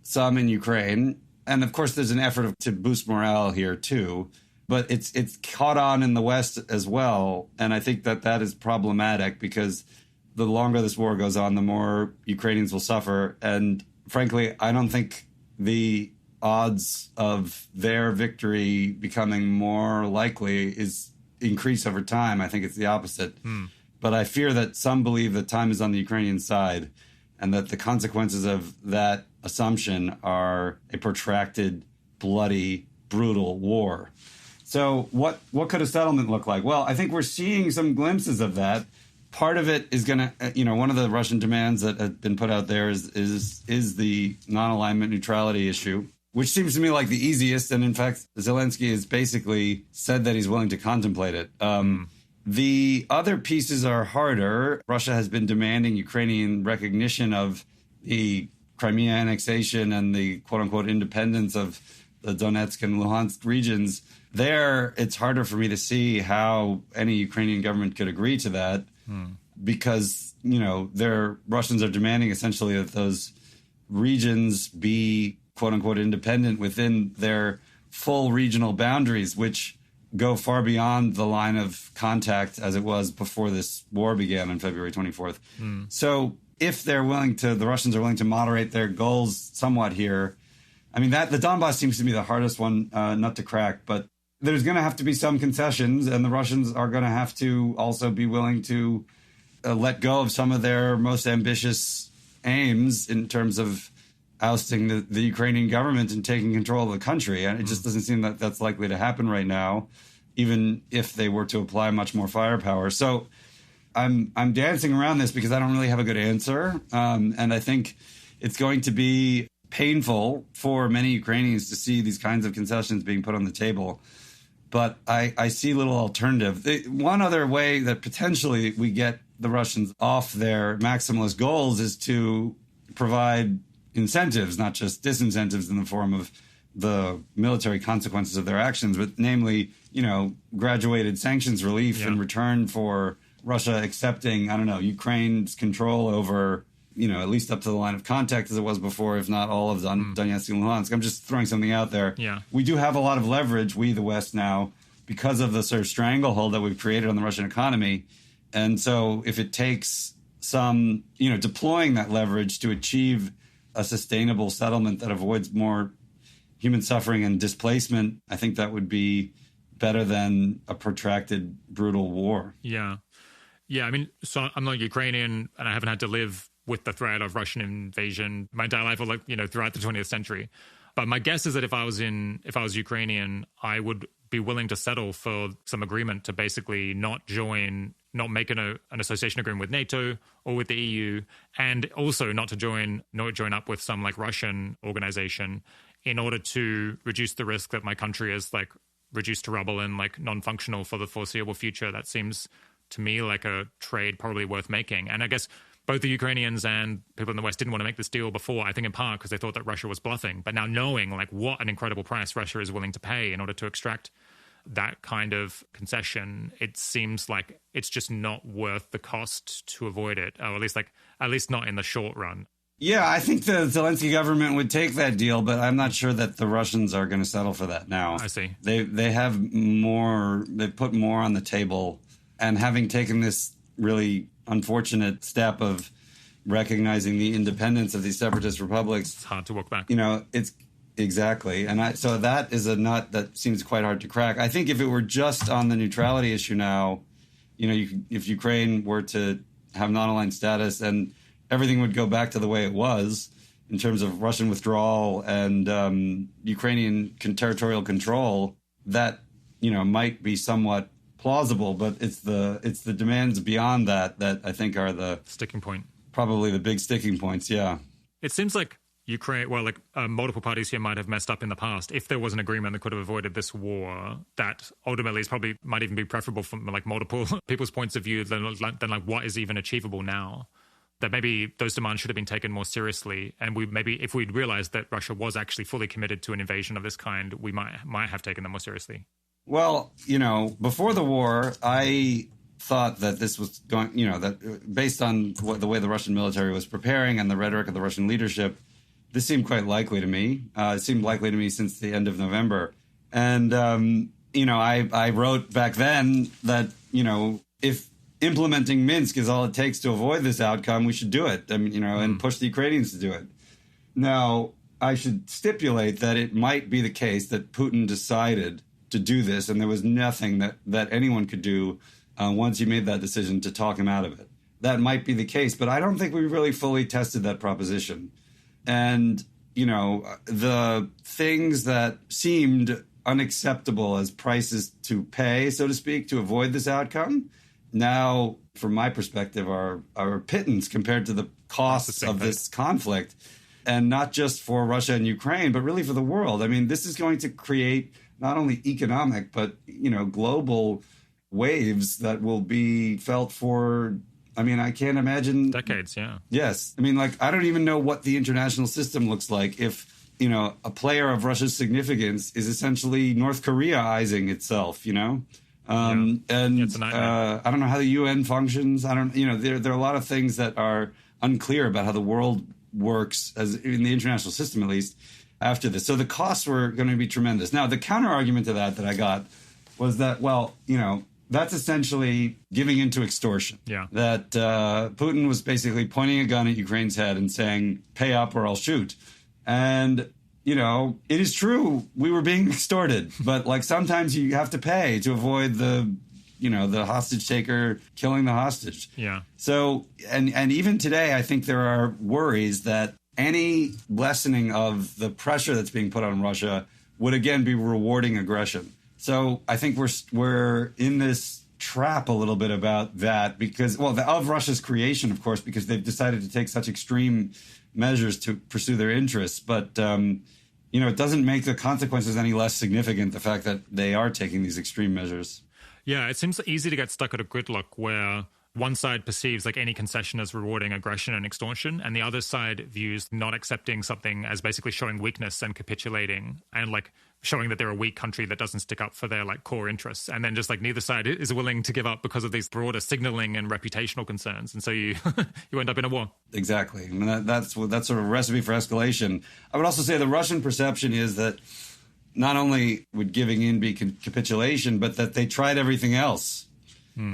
some in Ukraine. And of course, there's an effort to boost morale here, too. But it's caught on in the West as well. And I think that is problematic because the longer this war goes on, the more Ukrainians will suffer. And frankly, I don't think the odds of their victory becoming more likely is increase over time. I think it's the opposite. But I fear that some believe that time is on the Ukrainian side, and that the consequences of that assumption are a protracted, bloody, brutal war. So what could a settlement look like? Well, I think we're seeing some glimpses of that. Part of it is going to, one of the Russian demands that have been put out there is the non-alignment neutrality issue, which seems to me like the easiest. And in fact, Zelensky has basically said that he's willing to contemplate it. The other pieces are harder. Russia has been demanding Ukrainian recognition of the Crimea annexation and the quote-unquote independence of the Donetsk and Luhansk regions. There, it's harder for me to see how any Ukrainian government could agree to that because, their Russians are demanding essentially that those regions be quote-unquote independent within their full regional boundaries, which go far beyond the line of contact as it was before this war began on February 24th. So if the Russians are willing to moderate their goals somewhat here, the Donbass seems to be the hardest one nut to crack, but there's going to have to be some concessions, and the Russians are going to have to also be willing to let go of some of their most ambitious aims in terms of ousting the Ukrainian government and taking control of the country. And it just doesn't seem that that's likely to happen right now, even if they were to apply much more firepower. So I'm dancing around this because I don't really have a good answer. And I think it's going to be painful for many Ukrainians to see these kinds of concessions being put on the table. But I see little alternative. One other way that potentially we get the Russians off their maximalist goals is to provide incentives, not just disincentives in the form of the military consequences of their actions, but namely, graduated sanctions relief in return for Russia accepting, Ukraine's control over, at least up to the line of contact as it was before, if not all of Donetsk and Luhansk. I'm just throwing something out there. Yeah. We do have a lot of leverage, we, the West, now, because of the sort of stranglehold that we've created on the Russian economy. And so if it takes some, deploying that leverage to achieve a sustainable settlement that avoids more human suffering and displacement, I think that would be better than a protracted, brutal war. Yeah. Yeah, so I'm not Ukrainian, and I haven't had to live with the threat of Russian invasion my entire life, or throughout the 20th century. But my guess is that if I was Ukrainian, I would be willing to settle for some agreement to basically not make an association agreement with NATO or with the EU, and also not join up with some Russian organization in order to reduce the risk that my country is reduced to rubble and like non-functional for the foreseeable future. That seems to me like a trade probably worth making. And I guess both the Ukrainians and people in the West didn't want to make this deal before, I think in part because they thought that Russia was bluffing. But now knowing like what an incredible price Russia is willing to pay in order to extract that kind of concession, it seems like it's just not worth the cost to avoid it, or at least not in the short run. Yeah, I think the Zelensky government would take that deal, but I'm not sure that the Russians are going to settle for that now. I see. They have more, they've put more on the table, and having taken this really unfortunate step of recognizing the independence of these separatist republics, it's hard to walk back. It's exactly. And so that is a nut that seems quite hard to crack. I think if it were just on the neutrality issue now, if Ukraine were to have non-aligned status and everything would go back to the way it was in terms of Russian withdrawal and Ukrainian territorial control, that, might be somewhat plausible. But it's the demands beyond that I think are the sticking point. Probably the big sticking points, yeah. It seems like Ukraine, multiple parties here might have messed up in the past. If there was an agreement that could have avoided this war, that ultimately is probably might even be preferable from like multiple people's points of view than what is even achievable now. That maybe those demands should have been taken more seriously, and if we'd realized that Russia was actually fully committed to an invasion of this kind, we might have taken them more seriously. Well, before the war, I thought that this was going, that based on the way the Russian military was preparing and the rhetoric of the Russian leadership, this seemed quite likely to me. It seemed likely to me since the end of November. And, I wrote back then that, if implementing Minsk is all it takes to avoid this outcome, we should do it. And push the Ukrainians to do it. Now, I should stipulate that it might be the case that Putin decided to do this, and there was nothing that anyone could do once he made that decision to talk him out of it. That might be the case, but I don't think we really fully tested that proposition. And, the things that seemed unacceptable as prices to pay, so to speak, to avoid this outcome, now, from my perspective, are a pittance compared to the costs of this conflict. And not just for Russia and Ukraine, but really for the world. I mean, this is going to create not only economic, but, global waves that will be felt for, I can't imagine. Decades, yeah. Yes. I don't even know what the international system looks like if, a player of Russia's significance is essentially North Korea-izing itself, And it's a nightmare. I don't know how the UN functions. There are a lot of things that are unclear about how the world works, as in the international system, at least, after this. So the costs were going to be tremendous. Now, the counter argument to that I got was that, that's essentially giving into extortion. Yeah. That Putin was basically pointing a gun at Ukraine's head and saying, pay up or I'll shoot. And, it is true. We were being extorted. But, sometimes you have to pay to avoid the hostage taker killing the hostage. Yeah. So, and even today, I think there are worries that any lessening of the pressure that's being put on Russia would again be rewarding aggression. So I think we're in this trap a little bit about that because, of Russia's creation, of course, because they've decided to take such extreme measures to pursue their interests. But, it doesn't make the consequences any less significant, the fact that they are taking these extreme measures. Yeah, it seems easy to get stuck at a gridlock where one side perceives any concession as rewarding aggression and extortion, and the other side views not accepting something as basically showing weakness and capitulating and showing that they're a weak country that doesn't stick up for their core interests. And then just neither side is willing to give up because of these broader signaling and reputational concerns. And so you you end up in a war. Exactly. That's sort of a recipe for escalation. I would also say the Russian perception is that not only would giving in be capitulation, but that they tried everything else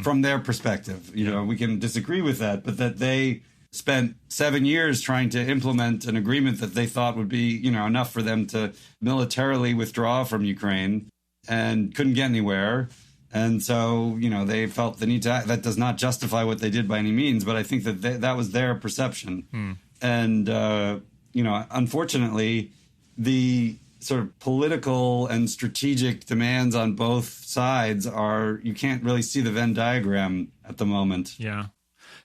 from their perspective. We can disagree with that, but that they spent 7 years trying to implement an agreement that they thought would be, enough for them to militarily withdraw from Ukraine and couldn't get anywhere. And so, they felt the need to act. That does not justify what they did by any means, but I think that that was their perception. And, unfortunately, the sort of political and strategic demands on both sides you can't really see the Venn diagram at the moment. Yeah.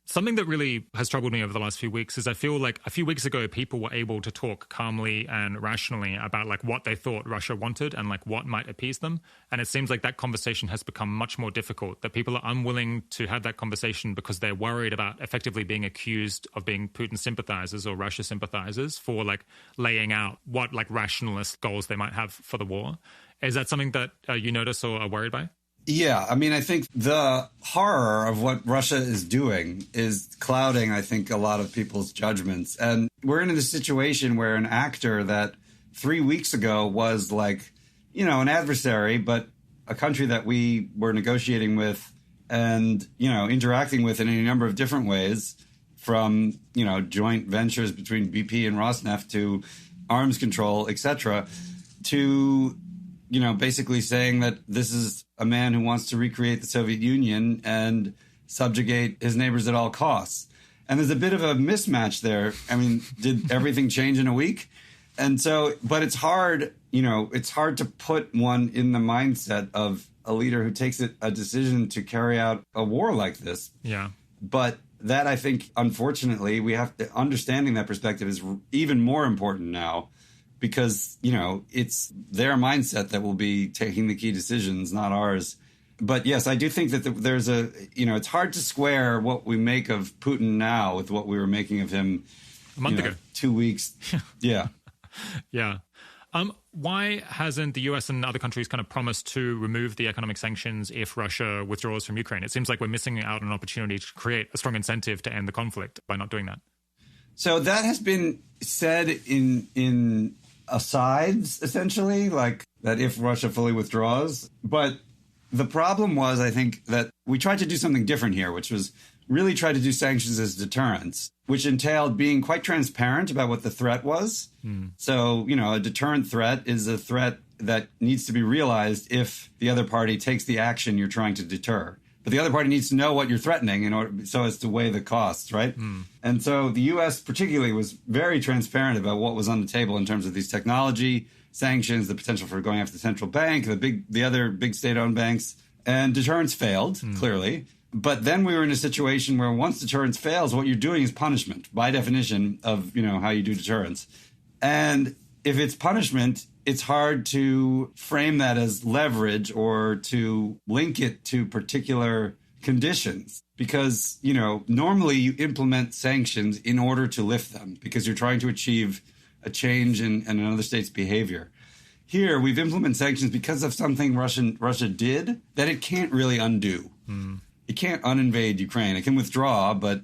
Something that really has troubled me over the last few weeks is I feel like a few weeks ago, people were able to talk calmly and rationally about like what they thought Russia wanted and like what might appease them. And it seems like that conversation has become much more difficult, that people are unwilling to have that conversation because they're worried about effectively being accused of being Putin sympathizers or Russia sympathizers for like laying out what like rationalist goals they might have for the war. Is that something that you notice or are worried by? Yeah, I mean, I think the horror of what Russia is doing is clouding, I think, a lot of people's judgments. And we're in this situation where an actor that 3 weeks ago was like, an adversary, but a country that we were negotiating with and, interacting with in any number of different ways, from, joint ventures between BP and Rosneft to arms control, et cetera, to basically saying that this is a man who wants to recreate the Soviet Union and subjugate his neighbors at all costs. And there's a bit of a mismatch there. I mean, did everything change in a week? And so, but it's hard, it's hard to put one in the mindset of a leader who takes a decision to carry out a war like this. Yeah. But that, I think, unfortunately, we have to, understanding that perspective is even more important now. Because, it's their mindset that will be taking the key decisions, not ours. But yes, I do think that there's it's hard to square what we make of Putin now with what we were making of him a month ago. 2 weeks. Yeah. Yeah. Why hasn't the US and other countries kind of promised to remove the economic sanctions if Russia withdraws from Ukraine? It seems like we're missing out on an opportunity to create a strong incentive to end the conflict by not doing that. So that has been said in asides, essentially, like that if Russia fully withdraws. But the problem was, I think, that we tried to do something different here, which was really try to do sanctions as deterrence, which entailed being quite transparent about what the threat was. So, a deterrent threat is a threat that needs to be realized if the other party takes the action you're trying to deter. But the other party needs to know what you're threatening in order so as to weigh the costs, right? And so the U.S. particularly was very transparent about what was on the table in terms of these technology sanctions, the potential for going after the central bank, the other big state-owned banks, and deterrence failed, clearly. But then we were in a situation where once deterrence fails, what you're doing is punishment, by definition of, how you do deterrence. And if it's punishment, it's hard to frame that as leverage or to link it to particular conditions because, normally you implement sanctions in order to lift them because you're trying to achieve a change in another state's behavior. Here, we've implemented sanctions because of something Russia did that it can't really undo. It can't uninvade Ukraine. It can withdraw, but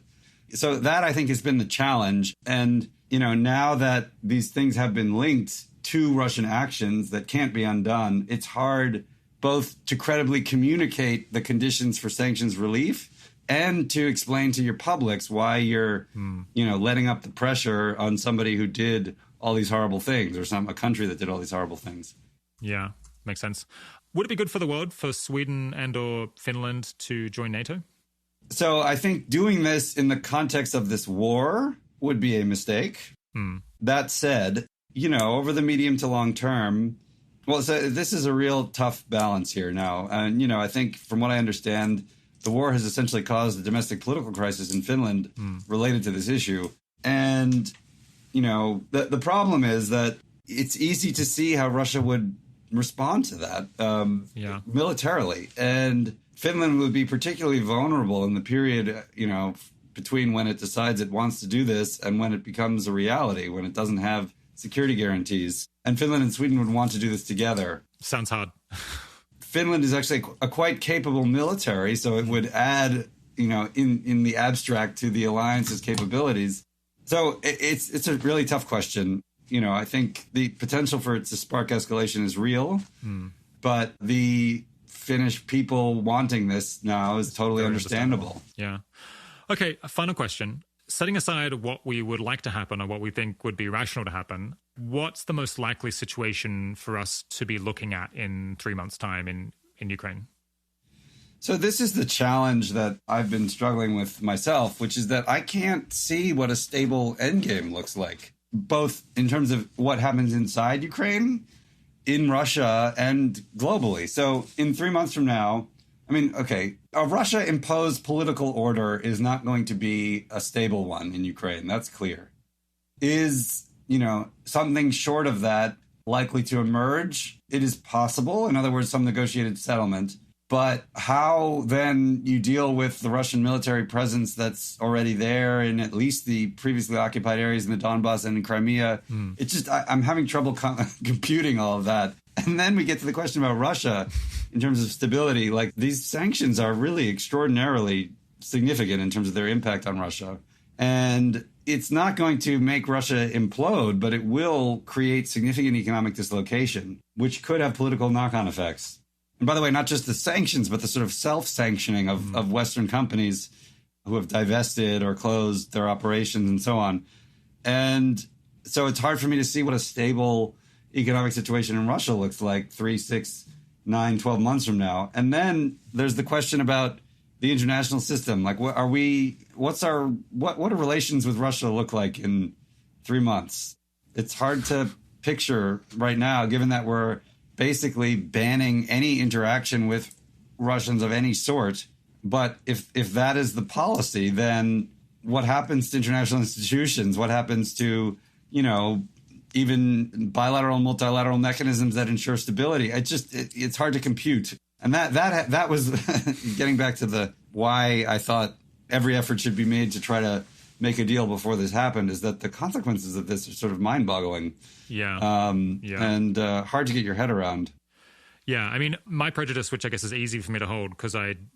so that I think has been the challenge. And, now that these things have been linked to Russian actions that can't be undone, it's hard both to credibly communicate the conditions for sanctions relief and to explain to your publics why you're, letting up the pressure on somebody who did all these horrible things or a country that did all these horrible things. Yeah, makes sense. Would it be good for the world for Sweden and or Finland to join NATO? So I think doing this in the context of this war would be a mistake. That said, over the medium to long term, well, so this is a real tough balance here now. And, I think from what I understand, the war has essentially caused a domestic political crisis in Finland related to this issue. And, the problem is that it's easy to see how Russia would respond to that militarily. And Finland would be particularly vulnerable in the period, between when it decides it wants to do this and when it becomes a reality, when it doesn't have security guarantees. And Finland and Sweden would want to do this together. Sounds hard. Finland is actually a quite capable military, so it would add, in the abstract to the alliance's capabilities. So it's a really tough question. I think the potential for it to spark escalation is real, but the Finnish people wanting this now is totally understandable. Yeah. Okay, a final question. Setting aside what we would like to happen or what we think would be rational to happen, what's the most likely situation for us to be looking at in 3 months' time in Ukraine? So this is the challenge that I've been struggling with myself, which is that I can't see what a stable endgame looks like, both in terms of what happens inside Ukraine, in Russia, and globally. So in 3 months from now, I mean, okay, a Russia-imposed political order is not going to be a stable one in Ukraine. That's clear. Is, something short of that likely to emerge? It is possible. In other words, some negotiated settlement. But how then you deal with the Russian military presence that's already there in at least the previously occupied areas in the Donbass and in Crimea? It's just, I'm having trouble computing all of that. And then we get to the question about Russia in terms of stability. Like, these sanctions are really extraordinarily significant in terms of their impact on Russia. And it's not going to make Russia implode, but it will create significant economic dislocation, which could have political knock-on effects. And by the way, not just the sanctions, but the sort of self-sanctioning of Western companies who have divested or closed their operations and so on. And so it's hard for me to see what a stable economic situation in Russia looks like 3, 6, 9, 12 months from now. And then there's the question about the international system. Like, what do relations with Russia look like in 3 months? It's hard to picture right now, given that we're basically banning any interaction with Russians of any sort. But if that is the policy, then what happens to international institutions? What happens to, even bilateral and multilateral mechanisms that ensure stability? It's hard to compute. And that was getting back to why I thought every effort should be made to try to make a deal before this happened, is that the consequences of this are sort of mind-boggling. And hard to get your head around. Yeah, I mean, my prejudice, which I guess is easy for me to hold because I'm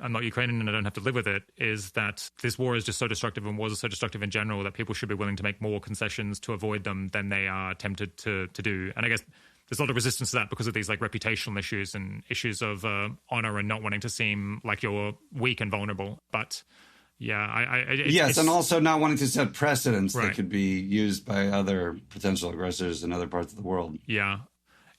not Ukrainian and I don't have to live with it, is that this war is just so destructive and wars are so destructive in general that people should be willing to make more concessions to avoid them than they are tempted to do. And I guess there's a lot of resistance to that because of these like reputational issues and issues of honor and not wanting to seem like you're weak and vulnerable. But yeah, and also not wanting to set precedents that could be used by other potential aggressors in other parts of the world. Yeah,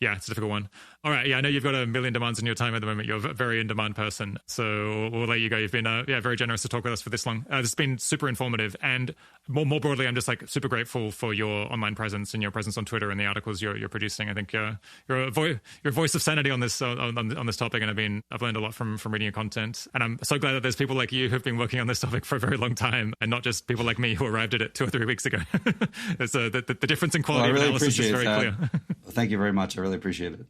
it's a difficult one. All right, I know you've got a million demands in your time at the moment. You're a very in-demand person, so we'll let you go. You've been very generous to talk with us for this long. This has been super informative, and more broadly, I'm just like super grateful for your online presence and your presence on Twitter and the articles you're producing. I think you're a voice of sanity on this on this topic, and I've learned a lot from reading your content. And I'm so glad that there's people like you who've been working on this topic for a very long time, and not just people like me who arrived at it 2 or 3 weeks ago. The difference in quality of analysis is very clear. Thank you very much. I really appreciate it.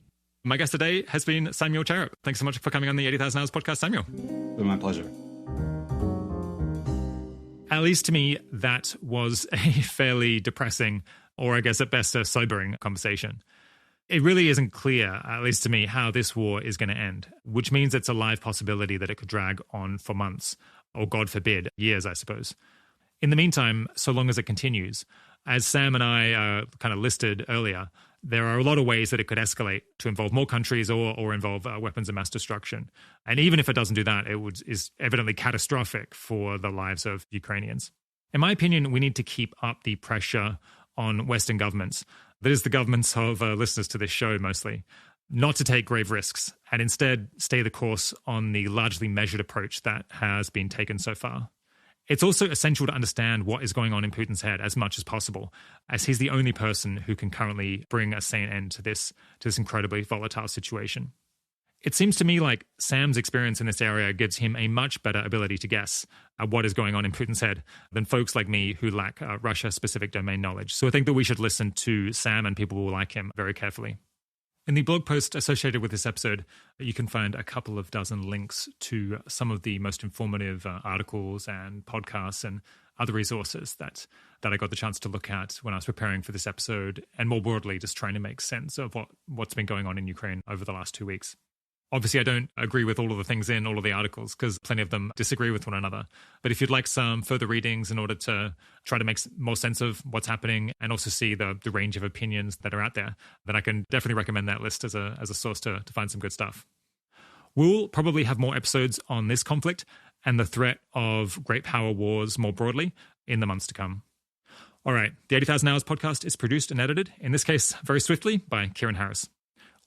My guest today has been Samuel Charap. Thanks so much for coming on the 80,000 Hours podcast, Samuel. It's been my pleasure. At least to me, that was a fairly depressing, or I guess at best a sobering conversation. It really isn't clear, at least to me, how this war is going to end, which means it's a live possibility that it could drag on for months, or God forbid, years, I suppose. In the meantime, so long as it continues, as Sam and I kind of listed earlier, there are a lot of ways that it could escalate to involve more countries or involve weapons of mass destruction. And even if it doesn't do that, is evidently catastrophic for the lives of Ukrainians. In my opinion, we need to keep up the pressure on Western governments, that is the governments of listeners to this show mostly, not to take grave risks and instead stay the course on the largely measured approach that has been taken so far. It's also essential to understand what is going on in Putin's head as much as possible, as he's the only person who can currently bring a sane end to this incredibly volatile situation. It seems to me like Sam's experience in this area gives him a much better ability to guess at what is going on in Putin's head than folks like me who lack Russia-specific domain knowledge. So I think that we should listen to Sam and people who like him very carefully. In the blog post associated with this episode, you can find a couple of dozen links to some of the most informative articles and podcasts and other resources that I got the chance to look at when I was preparing for this episode, and more broadly, just trying to make sense of what's been going on in Ukraine over the last 2 weeks. Obviously, I don't agree with all of the things in all of the articles because plenty of them disagree with one another. But if you'd like some further readings in order to try to make more sense of what's happening and also see the range of opinions that are out there, then I can definitely recommend that list as a source to find some good stuff. We'll probably have more episodes on this conflict and the threat of great power wars more broadly in the months to come. All right, the 80,000 Hours podcast is produced and edited, in this case very swiftly, by Kieran Harris.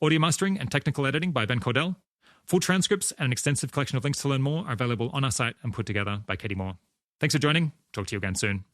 Audio mastering and technical editing by Ben Cordell. Full transcripts and an extensive collection of links to learn more are available on our site and put together by Katie Moore. Thanks for joining. Talk to you again soon.